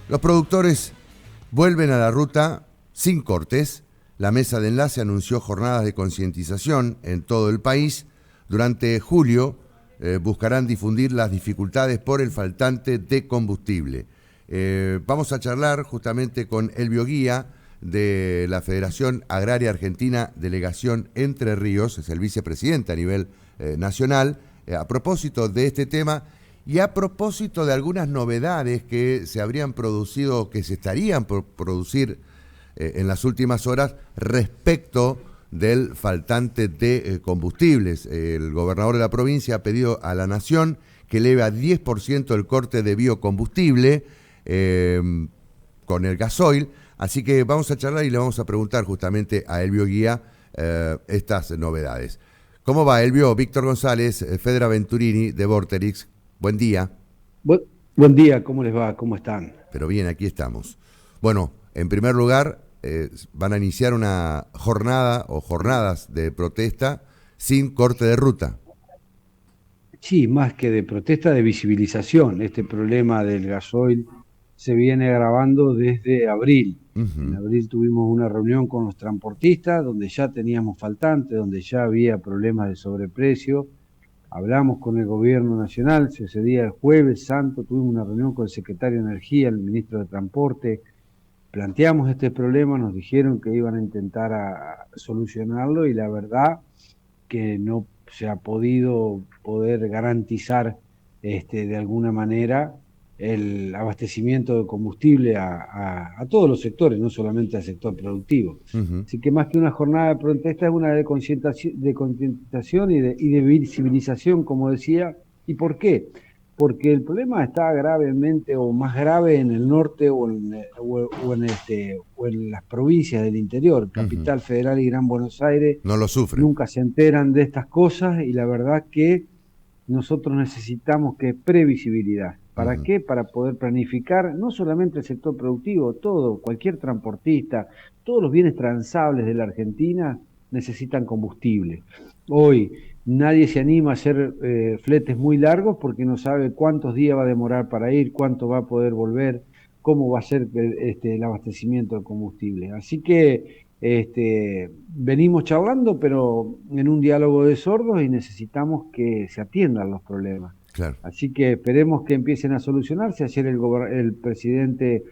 Los productores vuelven a la ruta sin cortes. La mesa de enlace anunció jornadas de concientización en todo el país. Durante julio buscarán difundir las dificultades por el faltante de combustible. Vamos a charlar justamente con Elvio Guía de la Federación Agraria Argentina, Delegación Entre Ríos, es el vicepresidente a nivel nacional, a propósito de este tema y a propósito de algunas novedades que se habrían producido, que se estarían por producir en las últimas horas respecto del faltante de combustibles. El gobernador de la provincia ha pedido a la Nación que eleve a 10% el corte de biocombustible con el gasoil. Así que vamos a charlar y le vamos a preguntar justamente a Elvio Guía estas novedades. ¿Cómo va, Elvio? Víctor González, Fedra Venturini de Vorterix. Buen día. Buen día, ¿cómo les va? ¿Cómo están? Pero bien, aquí estamos. Bueno, en primer lugar, van a iniciar una jornada o jornadas de protesta sin corte de ruta. Sí, más que de protesta, de visibilización. Este problema del gasoil se viene agravando desde abril. En abril tuvimos una reunión con los transportistas donde ya teníamos faltante, donde ya había problemas de sobreprecio. Hablamos con el gobierno nacional, ese día el jueves santo tuvimos una reunión con el secretario de Energía, el ministro de Transporte, planteamos este problema, nos dijeron que iban a intentar solucionarlo y la verdad que no se ha poder garantizar de alguna manera el abastecimiento de combustible a todos los sectores, no solamente al sector productivo. Así que más que una jornada de protesta es una de concientización y de visibilización, como decía. ¿Y por qué? Porque el problema está gravemente o más grave en el norte o en las provincias del interior. Capital Federal y Gran Buenos Aires no lo sufren. Nunca se enteran de estas cosas y la verdad que nosotros necesitamos previsibilidad. ¿Para qué? Para poder planificar no solamente el sector productivo, cualquier transportista, todos los bienes transables de la Argentina necesitan combustible. Hoy nadie se anima a hacer fletes muy largos porque no sabe cuántos días va a demorar para ir, cuánto va a poder volver, cómo va a ser el abastecimiento de combustible. Así que venimos charlando, pero en un diálogo de sordos y necesitamos que se atiendan los problemas. Claro. Así que esperemos que empiecen a solucionarse. Ayer el presidente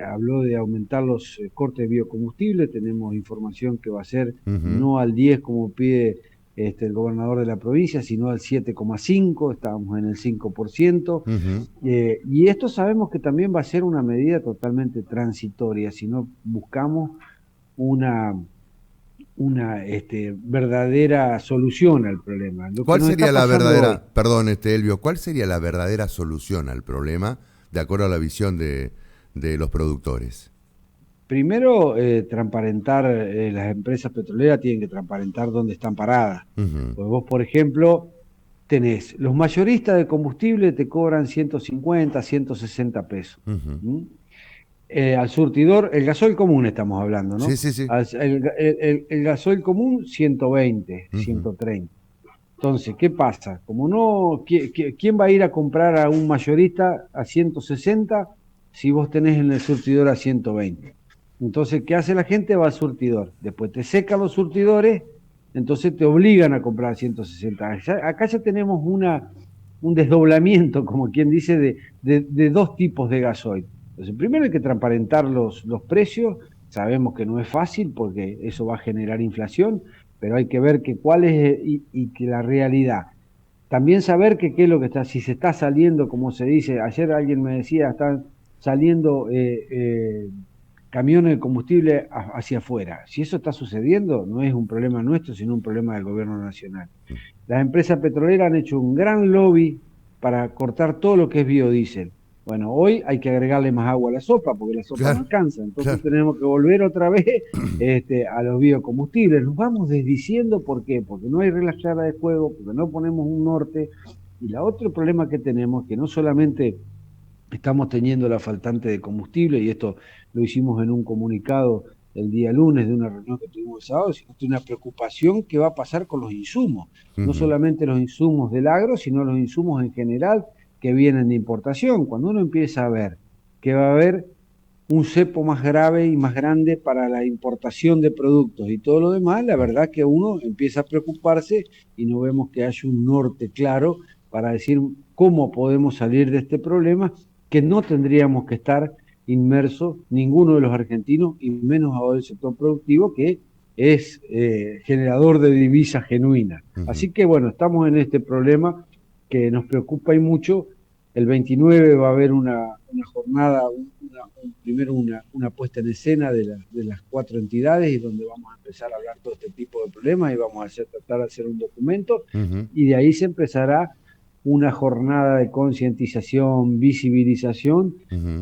habló de aumentar los cortes de biocombustible. Tenemos información que va a ser no al 10 como pide el gobernador de la provincia, sino al 7,5, estábamos en el 5%. Y esto sabemos que también va a ser una medida totalmente transitoria, si no buscamos una verdadera solución al problema. ¿Cuál sería la verdadera, perdón, Elvio, cuál sería la verdadera solución al problema de acuerdo a la visión de los productores? Primero, transparentar, las empresas petroleras tienen que transparentar dónde están paradas. Pues vos, por ejemplo, tenés, los mayoristas de combustible te cobran 150, 160 pesos. Al surtidor, el gasoil común estamos hablando, ¿no? Sí. El gasoil común, 120, 130. Entonces, ¿qué pasa? Como no, ¿quién va a ir a comprar a un mayorista a 160 si vos tenés en el surtidor a 120? Entonces, ¿qué hace la gente? Va al surtidor. Después te secan los surtidores, entonces te obligan a comprar a 160. Acá ya tenemos un desdoblamiento, como quien dice, de dos tipos de gasoil. Entonces, primero hay que transparentar los precios. Sabemos que no es fácil porque eso va a generar inflación, pero hay que ver cuál es y que la realidad. También saber qué es lo que está, si se está saliendo, como se dice, ayer alguien me decía, están saliendo camiones de combustible hacia afuera. Si eso está sucediendo, no es un problema nuestro, sino un problema del gobierno nacional. Las empresas petroleras han hecho un gran lobby para cortar todo lo que es biodiesel. Bueno, hoy hay que agregarle más agua a la sopa, porque la sopa no alcanza. Entonces tenemos que volver otra vez a los biocombustibles. Nos vamos desdiciendo, ¿por qué? Porque no hay reglas claras de juego, porque no ponemos un norte. Y la otro problema que tenemos, que no solamente estamos teniendo la faltante de combustible, y esto lo hicimos en un comunicado el día lunes de una reunión que tuvimos el sábado, sino que una preocupación que va a pasar con los insumos. No solamente los insumos del agro, sino los insumos en general que vienen de importación. Cuando uno empieza a ver que va a haber un cepo más grave y más grande para la importación de productos y todo lo demás, la verdad que uno empieza a preocuparse y no vemos que haya un norte claro para decir cómo podemos salir de este problema, que no tendríamos que estar inmersos ninguno de los argentinos y menos ahora el sector productivo que es generador de divisas genuinas. Así que bueno, estamos en este problema que nos preocupa y mucho. El 29 va a haber una jornada, primero una puesta en escena de las 4 entidades y donde vamos a empezar a hablar todo este tipo de problemas y vamos a tratar de hacer un documento y de ahí se empezará una jornada de concientización, visibilización,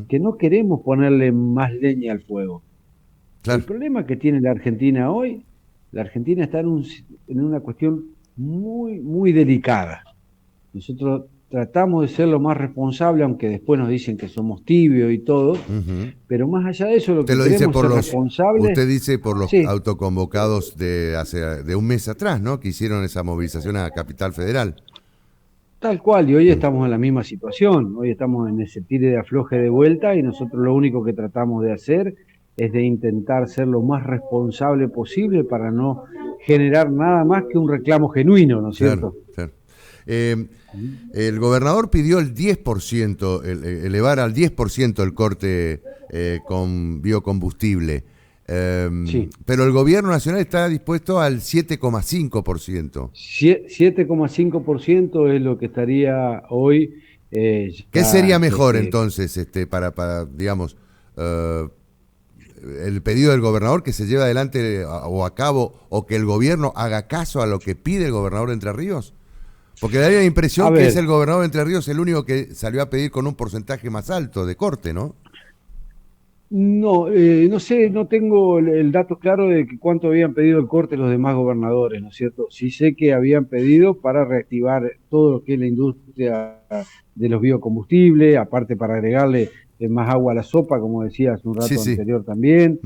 que no queremos ponerle más leña al fuego. Claro. El problema que tiene la Argentina hoy, la Argentina está en una cuestión muy, muy delicada. Nosotros tratamos de ser lo más responsable, aunque después nos dicen que somos tibios y todo, pero más allá de eso lo que queremos es ser responsables. Usted dice por los Sí, autoconvocados de un mes atrás, ¿no? Que hicieron esa movilización a Capital Federal. tal cual, y hoy estamos en la misma situación, hoy estamos en ese tire de afloje de vuelta y nosotros lo único que tratamos de hacer es de intentar ser lo más responsable posible para no generar nada más que un reclamo genuino, ¿no es cierto? Claro. El gobernador pidió el 10%, elevar al 10% el corte con biocombustible, Sí. pero el gobierno nacional está dispuesto al 7,5%. 7,5% es lo que estaría hoy. ¿Qué sería mejor entonces para digamos, el pedido del gobernador que se lleve adelante o a cabo, o que el gobierno haga caso a lo que pide el gobernador de Entre Ríos? Porque daría la impresión que es el gobernador de Entre Ríos el único que salió a pedir con un porcentaje más alto de corte, ¿no? No, no sé, no tengo el dato claro de que cuánto habían pedido el corte los demás gobernadores, ¿no es cierto? Sí sé que habían pedido para reactivar todo lo que es la industria de los biocombustibles, aparte para agregarle más agua a la sopa, como decía hace un rato anterior también.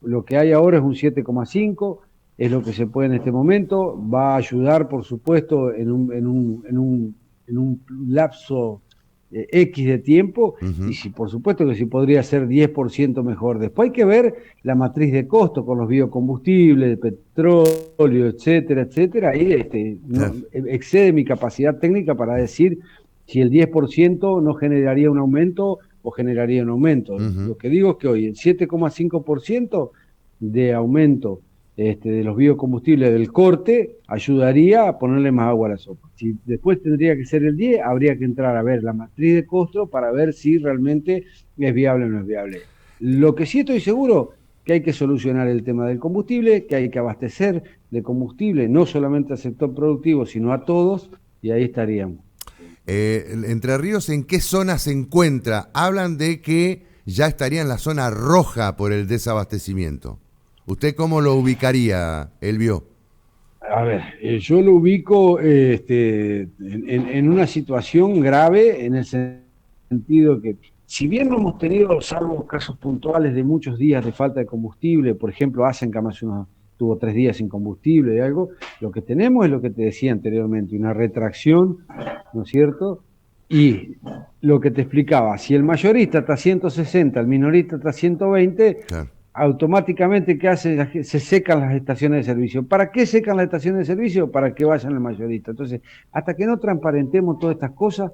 Lo que hay ahora es un 7,5, es lo que se puede en este momento, va a ayudar, por supuesto, en un lapso X de tiempo, y si por supuesto que sí podría ser 10% mejor. Después hay que ver la matriz de costo con los biocombustibles, el petróleo, etcétera, etcétera. Ahí excede mi capacidad técnica para decir si el 10% no generaría un aumento o generaría un aumento. Lo que digo es que hoy el 7,5% de aumento de los biocombustibles del corte ayudaría a ponerle más agua a la sopa. Si después tendría que ser el 10, habría que entrar a ver la matriz de costo para ver si realmente es viable o no es viable. Lo que sí estoy seguro que hay que solucionar el tema del combustible, que hay que abastecer de combustible no solamente al sector productivo, sino a todos, y ahí estaríamos. Entre Ríos, ¿en qué zona se encuentra? Hablan de que ya estaría en la zona roja por el desabastecimiento. ¿Usted cómo lo ubicaría, Elvio? A ver, yo lo ubico en una situación grave en el sentido que, si bien no hemos tenido, salvo casos puntuales de muchos días de falta de combustible, por ejemplo, Asencam tuvo 3 días sin combustible y algo, lo que tenemos es lo que te decía anteriormente, una retracción, ¿no es cierto? Y lo que te explicaba, si el mayorista está a 160, el minorista está a 120, claro, automáticamente, ¿qué hace? Se secan las estaciones de servicio. ¿Para qué secan las estaciones de servicio? Para que vayan al mayorista. Entonces, hasta que no transparentemos todas estas cosas,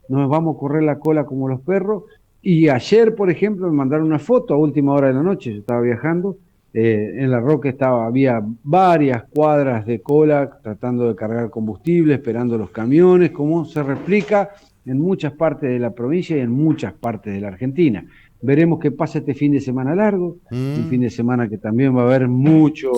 nos vamos a correr la cola como los perros. Y ayer, por ejemplo, me mandaron una foto a última hora de la noche, yo estaba viajando, en La Roca había varias cuadras de cola tratando de cargar combustible, esperando los camiones, como se replica en muchas partes de la provincia y en muchas partes de la Argentina. Veremos qué pasa este fin de semana largo, un fin de semana que también va a haber mucho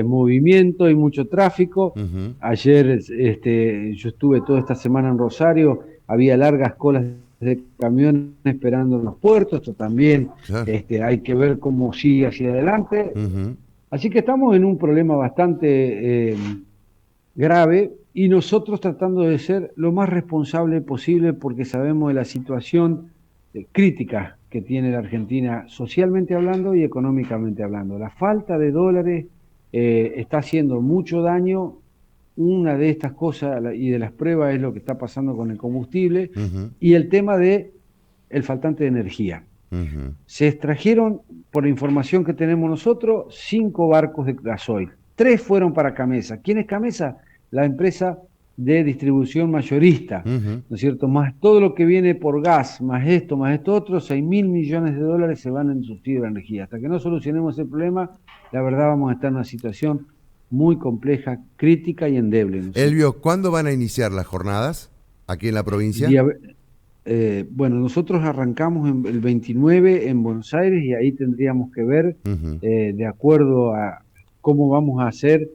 movimiento y mucho tráfico. Ayer yo estuve toda esta semana en Rosario, había largas colas de camiones esperando en los puertos, esto también hay que ver cómo sigue hacia adelante. Así que estamos en un problema bastante grave y nosotros tratando de ser lo más responsable posible porque sabemos de la situación crítica que tiene la Argentina socialmente hablando y económicamente hablando. La falta de dólares está haciendo mucho daño. Una de estas cosas y de las pruebas es lo que está pasando con el combustible y el tema de el faltante de energía. Se extrajeron, por la información que tenemos nosotros, 5 barcos de gasoil. 3 fueron para Camesa. ¿Quién es Camesa? La empresa de distribución mayorista, ¿no es cierto? Más todo lo que viene por gas, más esto otro, 6.000 millones de dólares se van en subsidio de la energía. Hasta que no solucionemos ese problema, la verdad vamos a estar en una situación muy compleja, crítica y endeble, ¿no? Elvio, ¿cuándo van a iniciar las jornadas aquí en la provincia? Bueno, nosotros arrancamos el 29 en Buenos Aires y ahí tendríamos que ver, de acuerdo a cómo vamos a hacer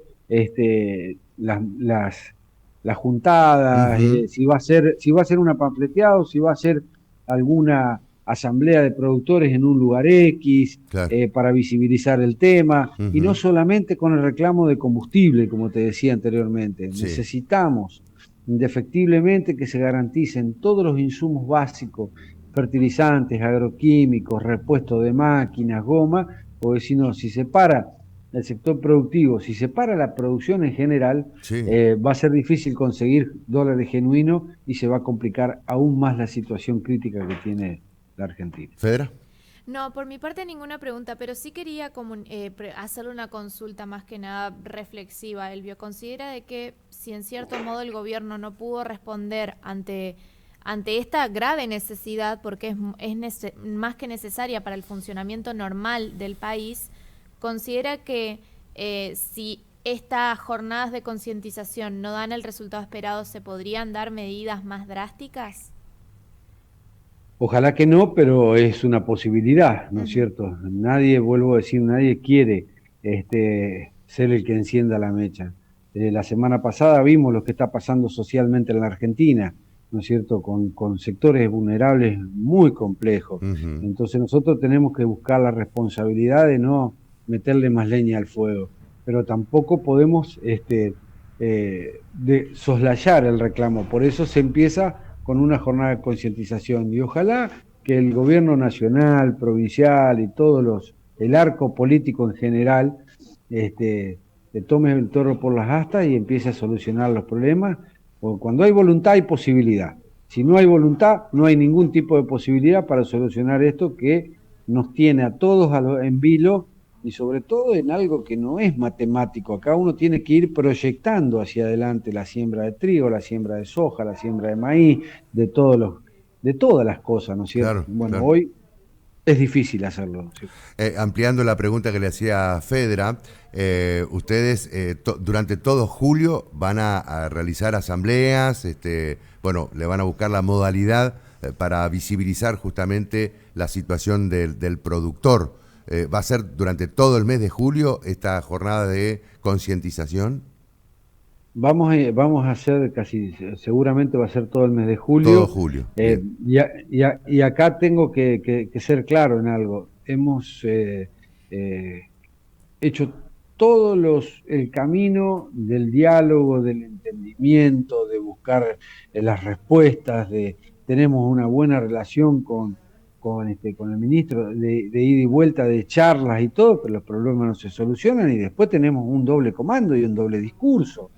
las juntadas, si va a ser una panfleteada o si va a ser alguna asamblea de productores en un lugar X, claro, para visibilizar el tema, y no solamente con el reclamo de combustible, como te decía anteriormente. Sí. Necesitamos indefectiblemente que se garanticen todos los insumos básicos, fertilizantes, agroquímicos, repuesto de máquinas, goma, porque si no, si se para el sector productivo, si se para la producción en general, sí, va a ser difícil conseguir dólares genuinos y se va a complicar aún más la situación crítica que tiene la Argentina. ¿Fedra? No, por mi parte ninguna pregunta, pero sí quería hacerle una consulta más que nada reflexiva. Elvio, ¿considera de que si en cierto modo el gobierno no pudo responder ante esta grave necesidad, porque es más que necesaria para el funcionamiento normal del país, considera que si estas jornadas de concientización no dan el resultado esperado, ¿se podrían dar medidas más drásticas? Ojalá que no, pero es una posibilidad, ¿no es cierto? Nadie, vuelvo a decir, nadie quiere ser el que encienda la mecha. La semana pasada vimos lo que está pasando socialmente en la Argentina, ¿no es cierto? Con sectores vulnerables muy complejos. Entonces nosotros tenemos que buscar la responsabilidad de no meterle más leña al fuego, pero tampoco podemos soslayar el reclamo. Por eso se empieza con una jornada de concientización, y ojalá que el gobierno nacional, provincial y el arco político en general, tome el toro por las astas y empiece a solucionar los problemas, porque cuando hay voluntad hay posibilidad. Si no hay voluntad, no hay ningún tipo de posibilidad para solucionar esto que nos tiene a todos en vilo, y sobre todo en algo que no es matemático. Acá uno tiene que ir proyectando hacia adelante la siembra de trigo, la siembra de soja, la siembra de maíz, de todas las cosas, ¿no es cierto? Claro, bueno, claro. Hoy es difícil hacerlo, ¿sí? Ampliando la pregunta que le hacía Fedra, ustedes durante todo julio van a realizar asambleas, le van a buscar la modalidad para visibilizar justamente la situación del productor. ¿Va a ser durante todo el mes de julio esta jornada de concientización? Vamos a hacer seguramente va a ser todo el mes de julio. Todo julio. Y acá tengo que ser claro en algo. Hemos hecho el camino del diálogo, del entendimiento, de buscar las respuestas, tenemos una buena relación con el ministro de ida y vuelta, de charlas y todo, pero los problemas no se solucionan, y después tenemos un doble comando y un doble discurso,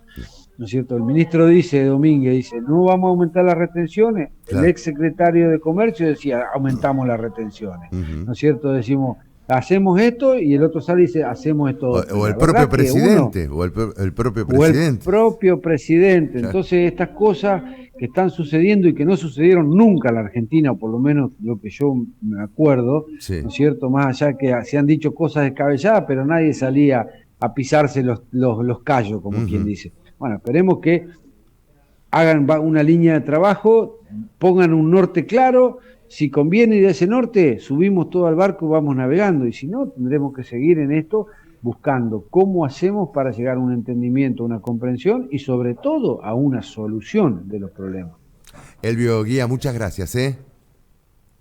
¿no es cierto? El ministro Domínguez dice, no vamos a aumentar las retenciones. Claro. El ex secretario de Comercio decía, aumentamos las retenciones, ¿no es cierto? Decimos, hacemos esto, y el otro sale y dice, hacemos esto. O el propio presidente, el propio presidente. Claro. Entonces estas cosas que están sucediendo y que no sucedieron nunca en la Argentina, o por lo menos lo que yo me acuerdo, sí, ¿no es cierto? Más allá que se han dicho cosas descabelladas, pero nadie salía a pisarse los callos, como quien dice. Bueno, esperemos que hagan una línea de trabajo, pongan un norte claro. Si conviene ir a ese norte, subimos todo al barco y vamos navegando, y si no, tendremos que seguir en esto buscando cómo hacemos para llegar a un entendimiento, a una comprensión y sobre todo a una solución de los problemas. Elvio Guía, muchas gracias.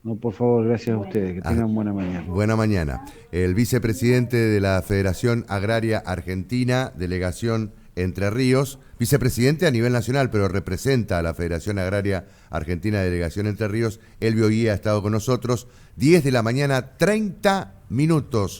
No, por favor, gracias a ustedes, que tengan buena mañana. Buena mañana. El vicepresidente de la Federación Agraria Argentina, delegación Entre Ríos, vicepresidente a nivel nacional, pero representa a la Federación Agraria Argentina, delegación Entre Ríos. Elvio Guía ha estado con nosotros, 10 de la mañana, 30 minutos.